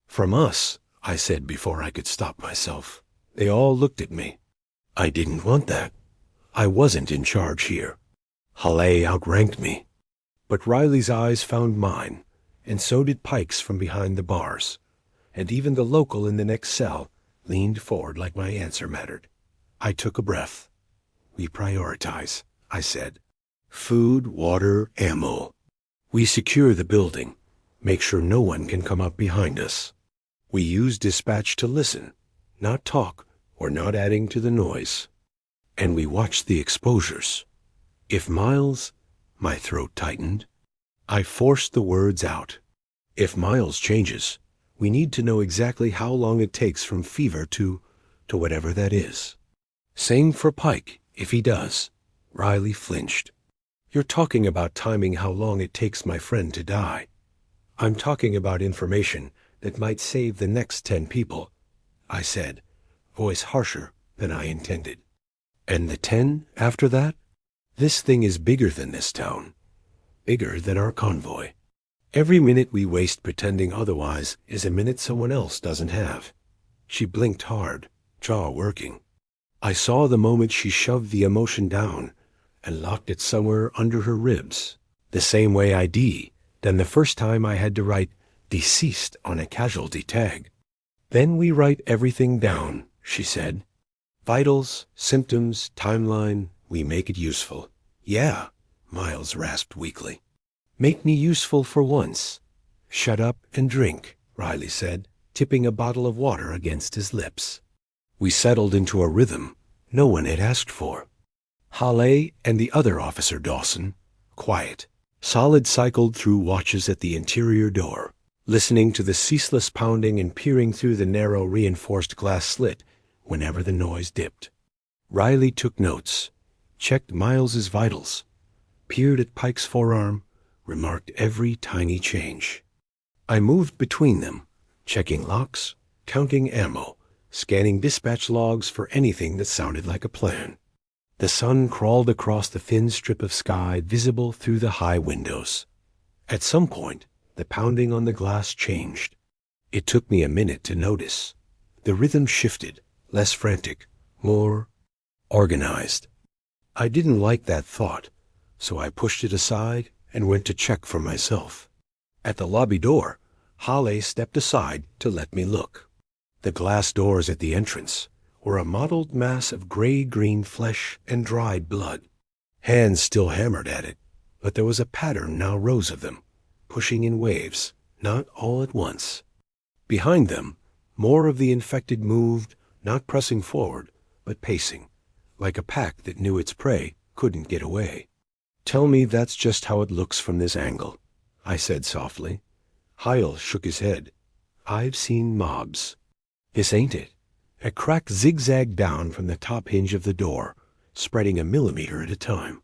"From us," I said before I could stop myself. They all looked at me. I didn't want that. I wasn't in charge here. Hale outranked me. But Riley's eyes found mine, and so did Pike's from behind the bars. And even the local in the next cell leaned forward like my answer mattered. I took a breath. "We prioritize," I said. "Food, water, ammo. We secure the building. Make sure no one can come up behind us. We use dispatch to listen, not talk or not adding to the noise. And we watch the exposures. If Miles—" My throat tightened. I forced the words out. "If Miles changes, we need to know exactly how long it takes from fever to whatever that is. Same for Pike, if he does." Riley flinched. "You're talking about timing how long it takes my friend to die. I'm talking about information that might save the next 10 people," I said, voice harsher than I intended. "And the 10 after that? This thing is bigger than this town. Bigger than our convoy. Every minute we waste pretending otherwise is a minute someone else doesn't have." She blinked hard, jaw working. I saw the moment she shoved the emotion down and locked it somewhere under her ribs, the same way I done the first time I had to write "deceased" on a casualty tag. "Then we write everything down," she said. "Vitals, symptoms, timeline, we make it useful." "Yeah," Miles rasped weakly. "Make me useful for once." "Shut up and drink," Riley said, tipping a bottle of water against his lips. We settled into a rhythm no one had asked for. Hale and the other officer, Dawson, quiet, solid, cycled through watches at the interior door, listening to the ceaseless pounding and peering through the narrow reinforced glass slit whenever the noise dipped. Riley took notes, checked Miles's vitals, peered at Pike's forearm, remarked every tiny change. I moved between them, checking locks, counting ammo, scanning dispatch logs for anything that sounded like a plan. The sun crawled across the thin strip of sky visible through the high windows. At some point, the pounding on the glass changed. It took me a minute to notice. The rhythm shifted, less frantic, more organized. I didn't like that thought, so I pushed it aside and went to check for myself. At the lobby door, Hale stepped aside to let me look. The glass doors at the entrance were a mottled mass of gray-green flesh and dried blood. Hands still hammered at it, but there was a pattern now rows of them, pushing in waves, not all at once. Behind them, more of the infected moved, not pressing forward, but pacing, like a pack that knew its prey couldn't get away. "Tell me that's just how it looks from this angle," I said softly. Hyle shook his head. "I've seen mobs. This ain't it." A crack zigzagged down from the top hinge of the door, spreading a millimeter at a time.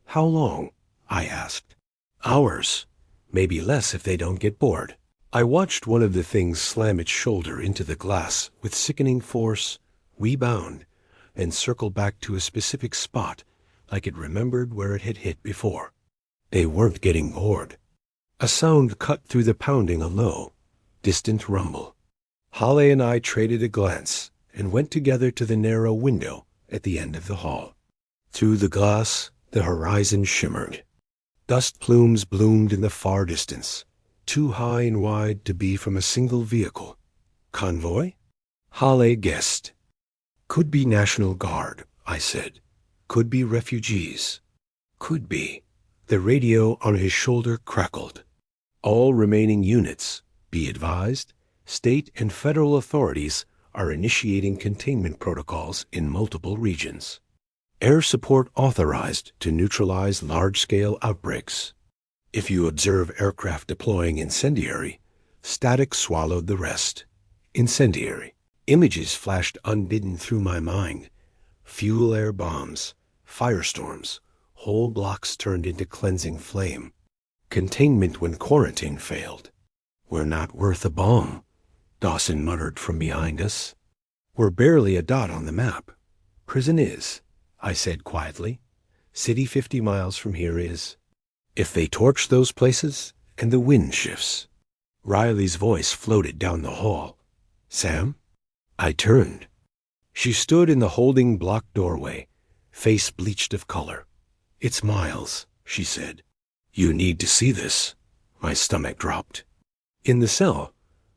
"How long?" I asked. "Hours. Maybe less if they don't get bored." I watched one of the things slam its shoulder into the glass with sickening force, rebound, and circle back to a specific spot like it remembered where it had hit before. They weren't getting bored. A sound cut through the pounding, a low, distant rumble. Hale and I traded a glance and went together to the narrow window at the end of the hall. Through the glass, the horizon shimmered. Dust plumes bloomed in the far distance, too high and wide to be from a single vehicle. Convoy? Hale guessed. "Could be National Guard," I said. "Could be refugees. Could be." The radio on his shoulder crackled. "All remaining units, be advised, state and federal authorities are initiating containment protocols in multiple regions. Air support authorized to neutralize large-scale outbreaks. If you observe aircraft deploying incendiary, static swallowed the rest. Incendiary. Images flashed unbidden through my mind. Fuel air bombs, firestorms, whole blocks turned into cleansing flame. Containment when quarantine failed. We're not worth a bomb, Dawson muttered from behind us. We're barely a dot on the map. Prison is, I said quietly. City 50 miles from here is. If they torch those places and the wind shifts. Riley's voice floated down the hall. Sam? I turned. She stood in the holding block doorway, face bleached of color. It's Miles, she said. You need to see this. My stomach dropped. In the cell,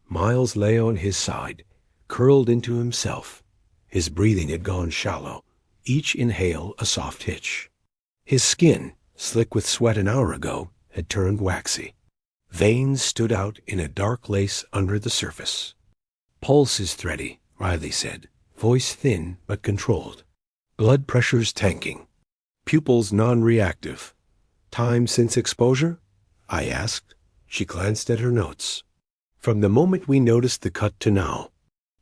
Miles lay on his side, curled into himself. His breathing had gone shallow, each inhale a soft hitch. His skin, slick with sweat an hour ago, had turned waxy. Veins stood out in a dark lace under the surface. Pulse is thready, Riley said, voice thin but controlled. Blood pressure's tanking. Pupils non-reactive. Time since exposure? I asked. She glanced at her notes. From the moment we noticed the cut to now,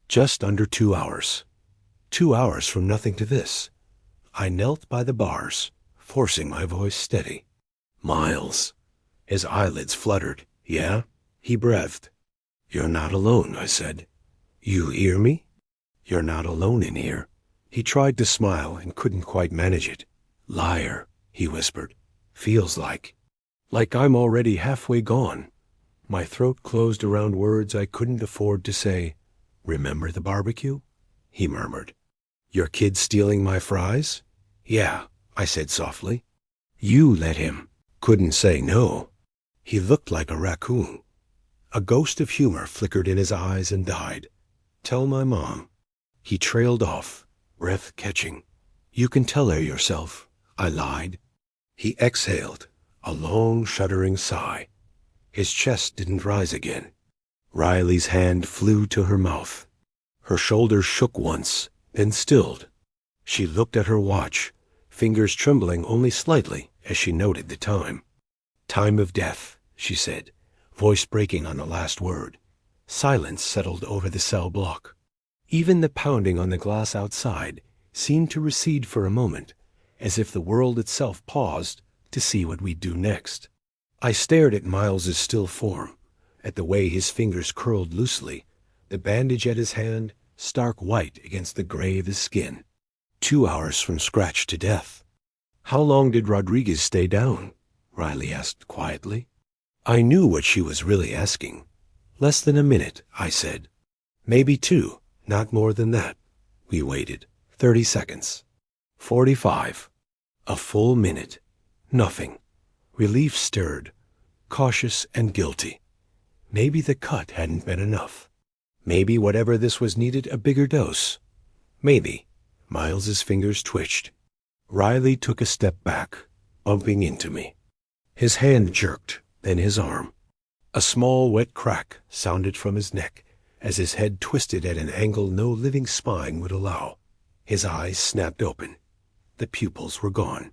just under 2 hours. 2 hours from nothing to this. I knelt by the bars, forcing my voice steady. Miles. His eyelids fluttered. Yeah? He breathed. You're not alone, I said. You hear me? You're not alone in here. He tried to smile and couldn't quite manage it. Liar, he whispered. Feels like I'm already halfway gone. My throat closed around words I couldn't afford to say. Remember the barbecue? He murmured. Your kid stealing my fries? Yeah, I said softly. You let him. Couldn't say no. He looked like a raccoon. A ghost of humor flickered in his eyes and died. Tell my mom. He trailed off, breath catching. You can tell her yourself, I lied. He exhaled, a long, shuddering sigh. His chest didn't rise again. Riley's hand flew to her mouth. Her shoulders shook once, then stilled. She looked at her watch, fingers trembling only slightly as she noted the time. Time of death, she said, voice breaking on the last word. Silence settled over the cell block. Even the pounding on the glass outside seemed to recede for a moment, as if the world itself paused to see what we'd do next. I stared at Miles's still form, at the way his fingers curled loosely, the bandage at his hand stark white against the gray of his skin. 2 hours from scratch to death. How long did Rodriguez stay down? Riley asked quietly. I knew what she was really asking. Less than a minute, I said. Maybe 2, not more than that. We waited. 30 seconds. 45. A full minute. Nothing. Relief stirred, cautious and guilty. Maybe the cut hadn't been enough. Maybe whatever this was needed a bigger dose. Maybe. Miles's fingers twitched. Riley took a step back, bumping into me. His hand jerked, then his arm. A small wet crack sounded from his neck as his head twisted at an angle no living spine would allow. His eyes snapped open. The pupils were gone.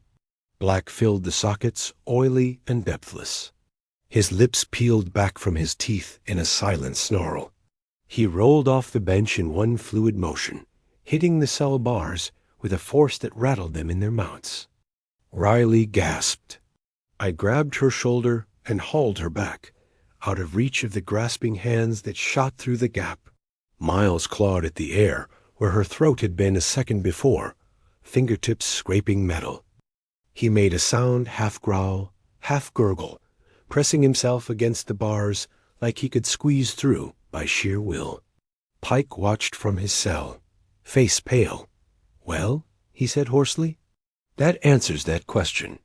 Black filled the sockets, oily and depthless. His lips peeled back from his teeth in a silent snarl. He rolled off the bench in one fluid motion, hitting the cell bars with a force that rattled them in their mounts. Riley gasped. I grabbed her shoulder and hauled her back, out of reach of the grasping hands that shot through the gap. Miles clawed at the air where her throat had been a second before, fingertips scraping metal. He made a sound half growl, half gurgle, pressing himself against the bars like he could squeeze through by sheer will. Pike watched from his cell, face pale. Well, he said hoarsely. That answers that question.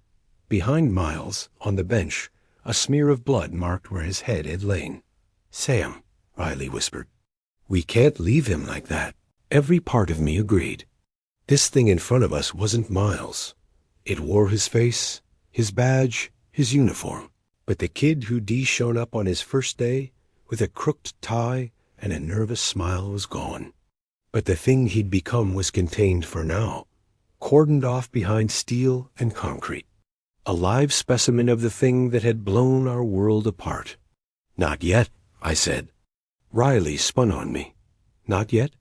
Behind Miles, on the bench, a smear of blood marked where his head had lain. Sam, Riley whispered. We can't leave him like that. Every part of me agreed. This thing in front of us wasn't Miles. It wore his face, his badge, his uniform. But the kid who'd shown up on his first day, with a crooked tie and a nervous smile, was gone. But the thing he'd become was contained for now, cordoned off behind steel and concrete. A live specimen of the thing that had blown our world apart. "Not yet," I said. Riley spun on me. "Not yet?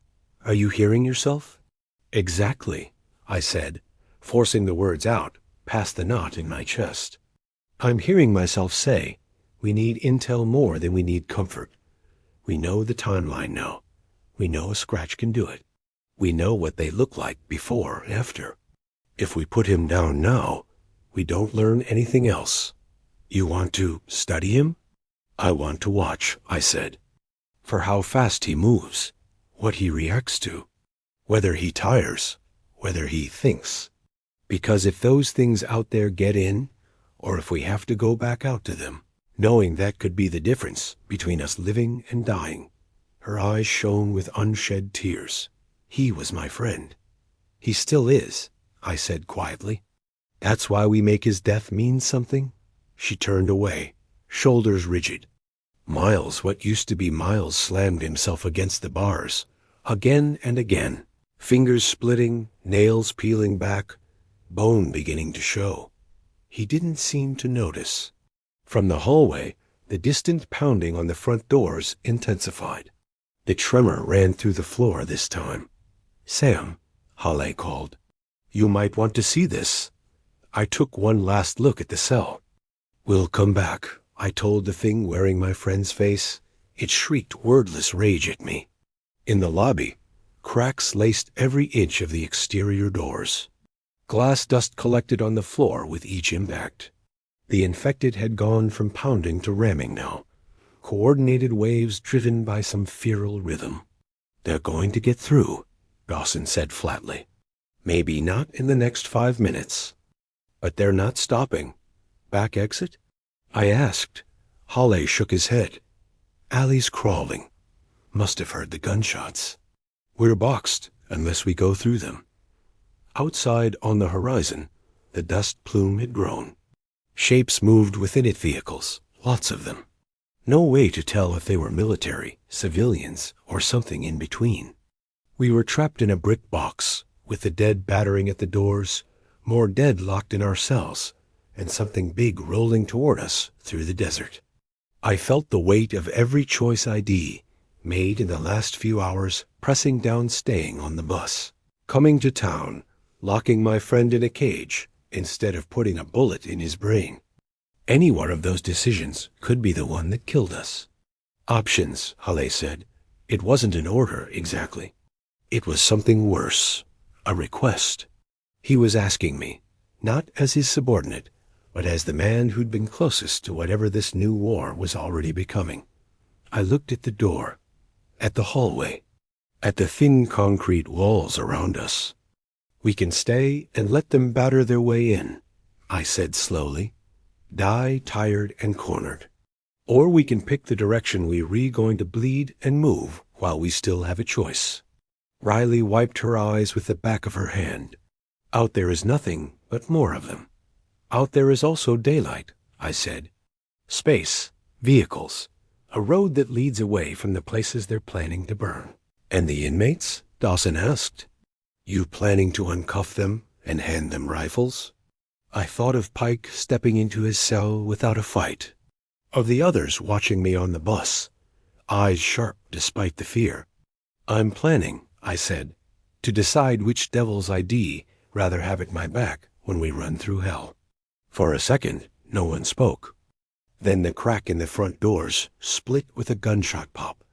Are you hearing yourself?" "Exactly," I said, forcing the words out past the knot in my chest. "I'm hearing myself say, we need intel more than we need comfort. We know the timeline now. We know a scratch can do it. We know what they look like before and after. If we put him down now, we don't learn anything else. You want to study him?" "I want to watch," I said, "for how fast he moves, what he reacts to, whether he tires, whether he thinks. Because if those things out there get in, or if we have to go back out to them, knowing that could be the difference between us living and dying." Her eyes shone with unshed tears. "He was my friend." "He still is," I said quietly. "That's why we make his death mean something?" She turned away, shoulders rigid. Miles, what used to be Miles, slammed himself against the bars, again and again, fingers splitting, nails peeling back, bone beginning to show. He didn't seem to notice. From the hallway, the distant pounding on the front doors intensified. The tremor ran through the floor this time. "Sam," Halle called, "you might want to see this." I took one last look at the cell. "We'll come back," I told the thing wearing my friend's face. It shrieked wordless rage at me. In the lobby, cracks laced every inch of the exterior doors. Glass dust collected on the floor with each impact. The infected had gone from pounding to ramming now, coordinated waves driven by some feral rhythm. "They're going to get through," Dawson said flatly. "Maybe not in the next 5 minutes. But they're not stopping. Back exit?" I asked. Halle shook his head. "Alley's crawling. Must have heard the gunshots. We're boxed unless we go through them." Outside on the horizon, the dust plume had grown. Shapes moved within it, vehicles, lots of them. No way to tell if they were military, civilians, or something in between. We were trapped in a brick box, with the dead battering at the doors, more dead locked in our cells, and something big rolling toward us through the desert. I felt the weight of every choice ID made in the last few hours pressing down, staying on the bus, coming to town, locking my friend in a cage instead of putting a bullet in his brain. Any one of those decisions could be the one that killed us. "Options," Halle said. It wasn't an order, exactly. It was something worse. A request. He was asking me, not as his subordinate, but as the man who'd been closest to whatever this new war was already becoming. I looked at the door, at the hallway, at the thin concrete walls around us. "We can stay and let them batter their way in," I said slowly. "Die tired and cornered. Or we can pick the direction we're going to bleed and move while we still have a choice." Riley wiped her eyes with the back of her hand. "Out there is nothing but more of them." "Out there is also daylight," I said. "Space, vehicles, a road that leads away from the places they're planning to burn." "And the inmates?" Dawson asked. "You planning to uncuff them and hand them rifles?" I thought of Pike stepping into his cell without a fight, of the others watching me on the bus, eyes sharp despite the fear. "I'm planning," I said, "to decide which devil's ID rather have at my back when we run through hell." For a second, no one spoke. Then the crack in the front doors split with a gunshot pop,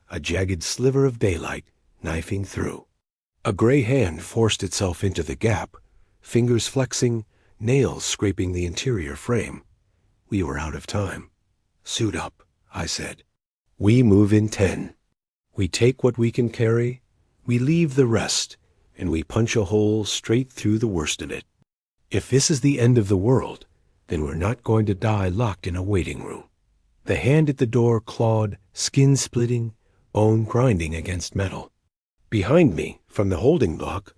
a jagged sliver of daylight knifing through. A gray hand forced itself into the gap, fingers flexing, nails scraping the interior frame. We were out of time. "Suit up," I said. "We move in 10. We take what we can carry, we leave the rest, and we punch a hole straight through the worst of it. If this is the end of the world, then we're not going to die locked in a waiting room." The hand at the door clawed, skin splitting, bone grinding against metal. Behind me, from the holding block,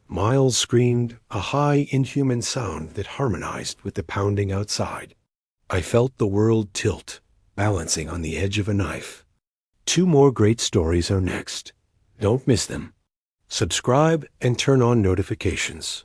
Miles screamed, a high, inhuman sound that harmonized with the pounding outside. I felt the world tilt, balancing on the edge of a knife. 2 more great stories are next. Don't miss them. Subscribe and turn on notifications.